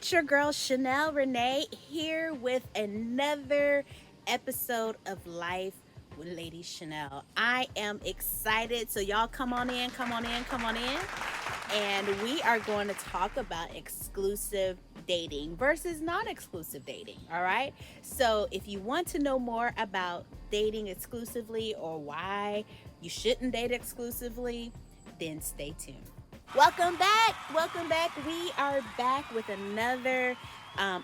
It's your girl Chanel Renee here with another episode of Life with Lady Chanel. I am excited, so y'all come on in, come on in, come on in. And we are going to talk about exclusive dating versus non-exclusive dating, all right? So if you want to know more about dating exclusively or why you shouldn't date exclusively, then stay tuned. Welcome back. Welcome back. We are back with another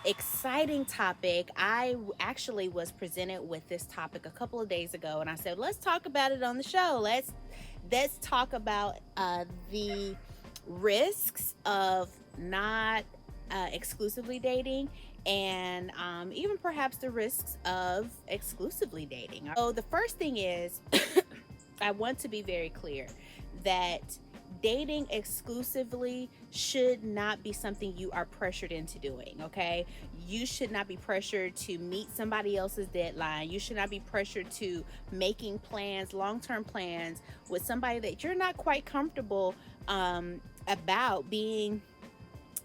exciting topic. I actually was presented with this topic a couple of days ago, and I said, let's talk about it on the show. Let's talk about the risks of not exclusively dating, and even perhaps the risks of exclusively dating. So the first thing is, I want to be very clear that dating exclusively should not be something you are pressured into doing, okay? You should not be pressured to meet somebody else's deadline. You should not be pressured to making plans, long-term plans with somebody that you're not quite comfortable about being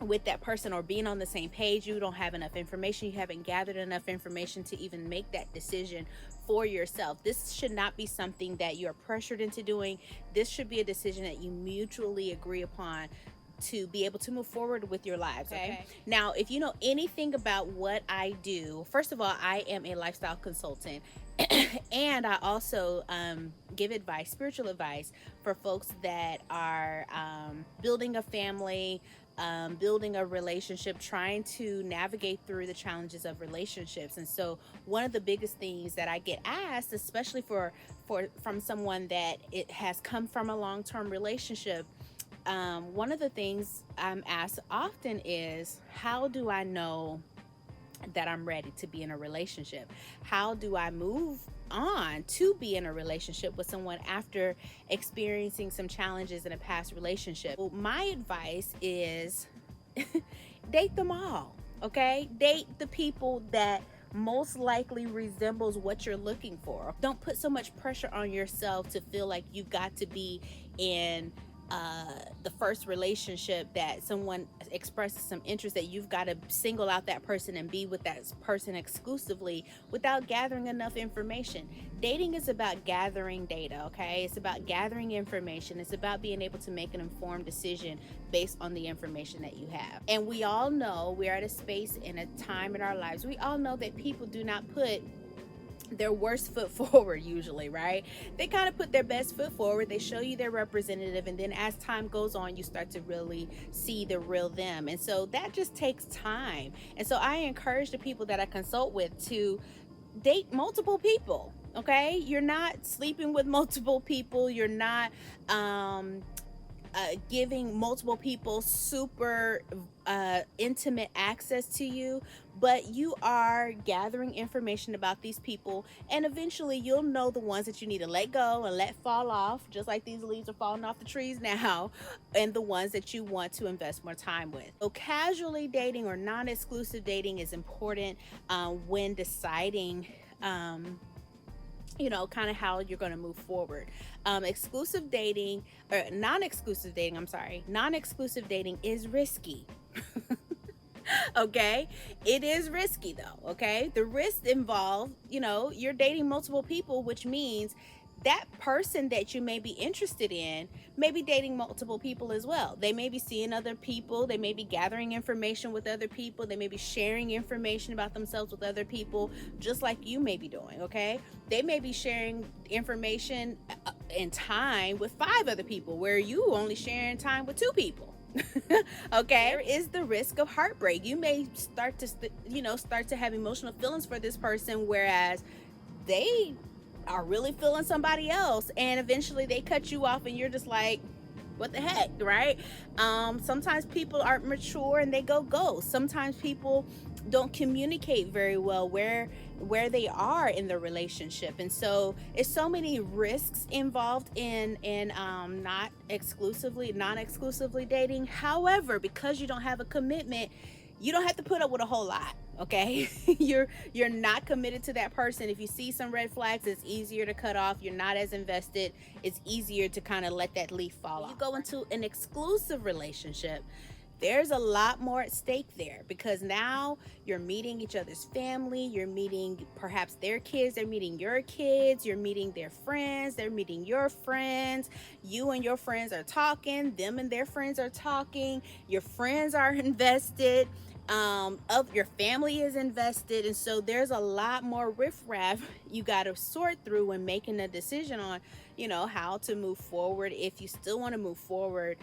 with that person or being on the same page. You don't have enough information. You haven't gathered enough information to even make that decision for yourself. This should not be something that you're pressured into doing. This should be a decision that you mutually agree upon to be able to move forward with your lives. Okay. Now, if you know anything about what I do, first of all, I am a lifestyle consultant. And I also give advice, spiritual advice, for folks that are building a family, building a relationship, trying to navigate through the challenges of relationships. And so one of the biggest things that I get asked, especially from someone that it has come from a long-term relationship, one of the things I'm asked often is, how do I know that I'm ready to be in a relationship? How do I move on to be in a relationship with someone after experiencing some challenges in a past relationship? Well, my advice is date them all, okay? Date the people that most likely resembles what you're looking for. Don't put so much pressure on yourself to feel like you've got to be in the first relationship that someone expresses some interest, that you've got to single out that person and be with that person exclusively without gathering enough information. Dating is about gathering data, okay? It's about gathering information. It's about being able to make an informed decision based on the information that you have. And we all know we're at a space in a time in our lives. We all know that people do not put their worst foot forward usually, right? They kind of put their best foot forward. They show you their representative, and then as time goes on, you start to really see the real them. And so that just takes time. And so I encourage the people that I consult with to date multiple people, okay? You're not sleeping with multiple people. You're not giving multiple people super intimate access to you, but you are gathering information about these people, and eventually you'll know the ones that you need to let go and let fall off, just like these leaves are falling off the trees now, and the ones that you want to invest more time with. So casually dating or non-exclusive dating is important when deciding kind of how you're going to move forward. Non-exclusive dating is risky. Okay, it is risky though. Okay, the risks involve, you're dating multiple people, which means that person that you may be interested in may be dating multiple people as well. They may be seeing other people. They may be gathering information with other people. They may be sharing information about themselves with other people, just like you may be doing, okay? They may be sharing information in time with 5 other people, where you only sharing time with 2 people. Okay, there is the risk of heartbreak. You may start to have emotional feelings for this person, whereas they are really feeling somebody else, and eventually they cut you off and you're just like, what the heck, right? Sometimes people aren't mature and they go ghost. Sometimes people don't communicate very well where they are in the relationship, and so it's so many risks involved in non-exclusively dating. However, because you don't have a commitment, you don't have to put up with a whole lot, okay? You're not committed to that person. If you see some red flags, it's easier to cut off. You're not as invested. It's easier to kind of let that leaf fall off. You go into an exclusive relationship, There's a lot more at stake there, because now you're meeting each other's family, you're meeting perhaps their kids, they're meeting your kids, you're meeting their friends, they're meeting your friends, you and your friends are talking, them and their friends are talking, your friends are invested, of your family is invested, and so there's a lot more riffraff you got to sort through when making a decision on, how to move forward, if you still want to move forward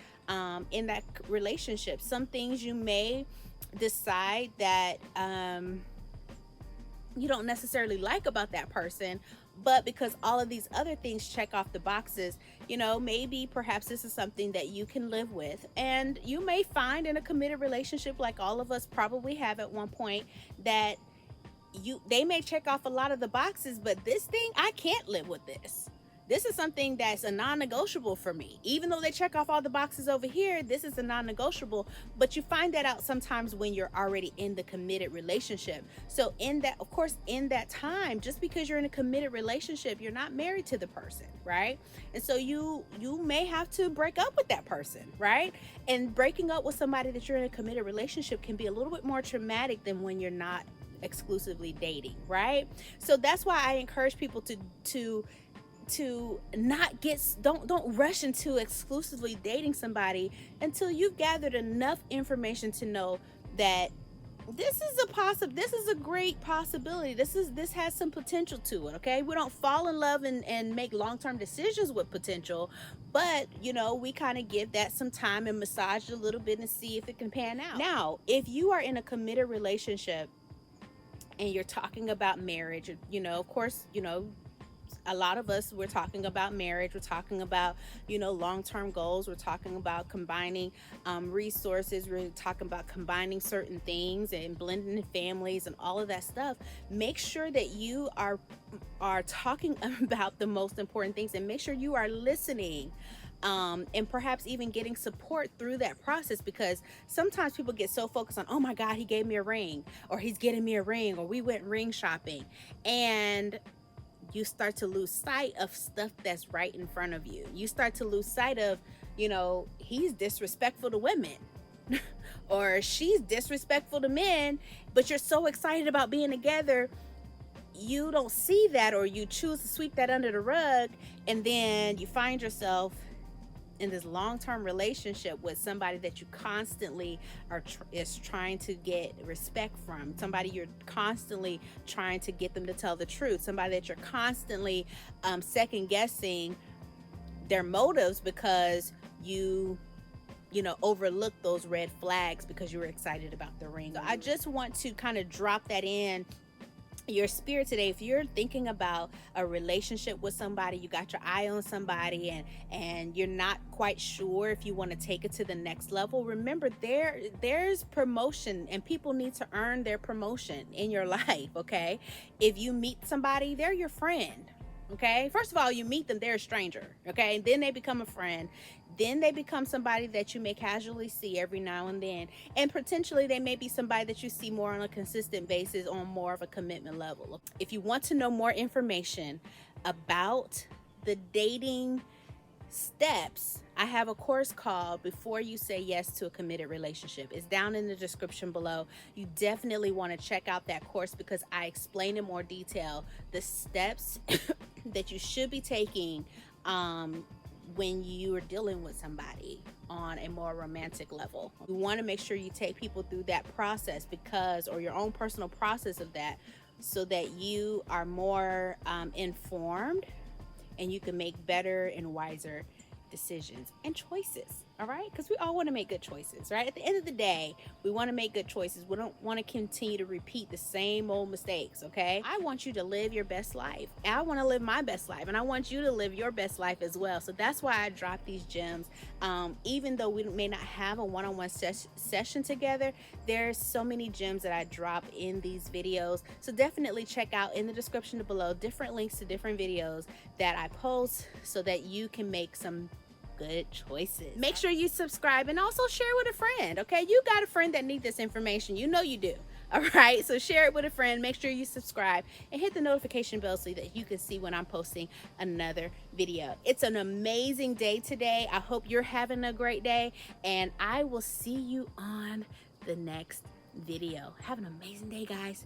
in that relationship. Some things you may decide that you don't necessarily like about that person, but because all of these other things check off the boxes, maybe perhaps this is something that you can live with. And you may find in a committed relationship, like all of us probably have at one point, that they may check off a lot of the boxes, but this thing, I can't live with this. This is something that's a non-negotiable for me. Even though they check off all the boxes over here, this is a non-negotiable. But you find that out sometimes when you're already in the committed relationship. So in that time, just because you're in a committed relationship, you're not married to the person, right? And so you may have to break up with that person, right? And breaking up with somebody that you're in a committed relationship can be a little bit more traumatic than when you're not exclusively dating, right? So that's why I encourage people to not don't rush into exclusively dating somebody until you've gathered enough information to know that this is a great possibility. This has some potential to it. Okay, we don't fall in love and make long-term decisions with potential, but we kind of give that some time and massage it a little bit and see if it can pan out. Now, if you are in a committed relationship and you're talking about marriage, of course, a lot of us, we're talking about marriage, we're talking about long-term goals, we're talking about combining resources, we're talking about combining certain things and blending families and all of that stuff. Make sure that you are talking about the most important things, and make sure you are listening, and perhaps even getting support through that process, because sometimes people get so focused on, oh my God, he gave me a ring, or he's getting me a ring, or we went ring shopping, and you start to lose sight of stuff that's right in front of you. You start to lose sight of, he's disrespectful to women or she's disrespectful to men, but you're so excited about being together, you don't see that, or you choose to sweep that under the rug, and then you find yourself in this long-term relationship with somebody that you constantly is trying to get respect from, somebody you're constantly trying to get them to tell the truth, somebody that you're constantly second guessing their motives because you overlook those red flags because you were excited about the ring. So I just want to kind of drop that in your spirit today. If you're thinking about a relationship with somebody, you got your eye on somebody, and you're not quite sure if you want to take it to the next level, remember there's promotion, and people need to earn their promotion in your life. Okay, if you meet somebody, they're your friend. Okay, first of all, you meet them, they're a stranger. Okay, then they become a friend, then they become somebody that you may casually see every now and then, and potentially they may be somebody that you see more on a consistent basis on more of a commitment level. If you want to know more information about the dating steps, I have a course called Before You Say Yes to a Committed Relationship. It's down in the description below. You definitely want to check out that course because I explain in more detail the steps that you should be taking when you are dealing with somebody on a more romantic level. You want to make sure you take people through that process or your own personal process of that, so that you are more informed and you can make better and wiser decisions and choices. All right, because we all want to make good choices, right? At the end of the day, we want to make good choices. We don't want to continue to repeat the same old mistakes. Okay, I want you to live your best life. I want to live my best life, and I want you to live your best life as well. So that's why I drop these gems. Even though we may not have a one-on-one session together, there's so many gems that I drop in these videos. So definitely check out in the description below different links to different videos that I post, so that you can make some good choices. Make sure you subscribe and also share with a friend. Okay, you got a friend that needs this information. You do. All right, so share it with a friend. Make sure you subscribe and hit the notification bell so that you can see when I'm posting another video. It's an amazing day today. I hope you're having a great day, and I will see you on the next video. Have an amazing day, guys.